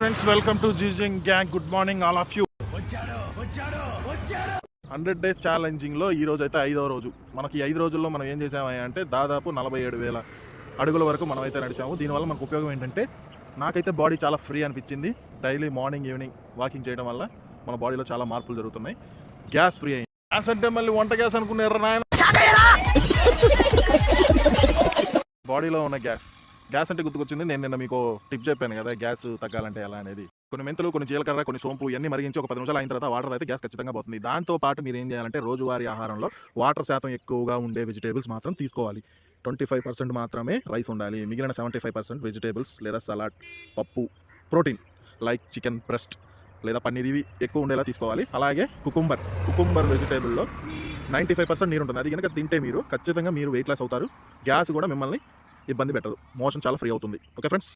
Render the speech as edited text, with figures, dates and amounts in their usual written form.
Friends welcome to జీజింగ్ gang. Good morning all of you. 100 days ఛాలెంజింగ్లో ఈ రోజు అయితే 5వ రోజు. మనకి 5 రోజుల్లో మనం ఏం చేసామని అంటే దాదాపు 47,000 అడుగుల వరకు మనం అయితే నడిచాము. దీనివల్ల మనకు ఉపయోగం ఏంటంటే నాకైతే బాడీ చాలా ఫ్రీ అనిపించింది. డైలీ మార్నింగ్ ఈవినింగ్ వాకింగ్ చేయడం వల్ల మన బాడీలో చాలా మార్పులు జరుగుతున్నాయి. గ్యాస్ ఫ్రీ అయింది. గ్యాస్ అంటే మళ్ళీ వంట గ్యాస్ అనుకున్నారు నాయన. బాడీలో ఉన్న గ్యాస్ అంటే గుర్తుకొచ్చింది. నేను నిన్న మీకు టిప్ చెప్పాను కదా, గ్యాస్ తగ్గాలంటే ఎలా అనేది. కొన్ని మెంతులు, కొన్ని జీలకర్ర, కొన్ని సోంపు ఇవన్నీ మరిగించి ఒక 10 నిమిషాలు అయిన తర్వాత వాటర్ అయితే గ్యాస్ ఖచ్చితంగా పోతుంది. దాంతో పాటు మీరు ఏం చేయాలంటే రోజువారీ ఆహారంలో వాటర్ శాతం ఎక్కువగా ఉండే వెజిటేబుల్స్ మాత్రం తీసుకోవాలి. 25% మాత్రమే రైస్ ఉండాలి. మిగిలిన 75% వెజిటేబుల్స్ లేదా సలాడ్, పప్పు, ప్రోటీన్ లైక్ చికెన్ బ్రెస్ట్ లేదా పన్నీర్ ఇవి ఎక్కువ ఉండేలా తీసుకోవాలి. అలాగే కుకుంబర్ వెజిటేబుల్లో 95% నీరు ఉంటుంది. అది కనుక తింటే మీరు ఖచ్చితంగా వెయిట్ లాస్ అవుతారు. గ్యాస్ కూడా మిమ్మల్ని ఇబ్బంది పెట్టదు. మోషన్ చాలా ఫ్రీ అవుతుంది. Okay friends.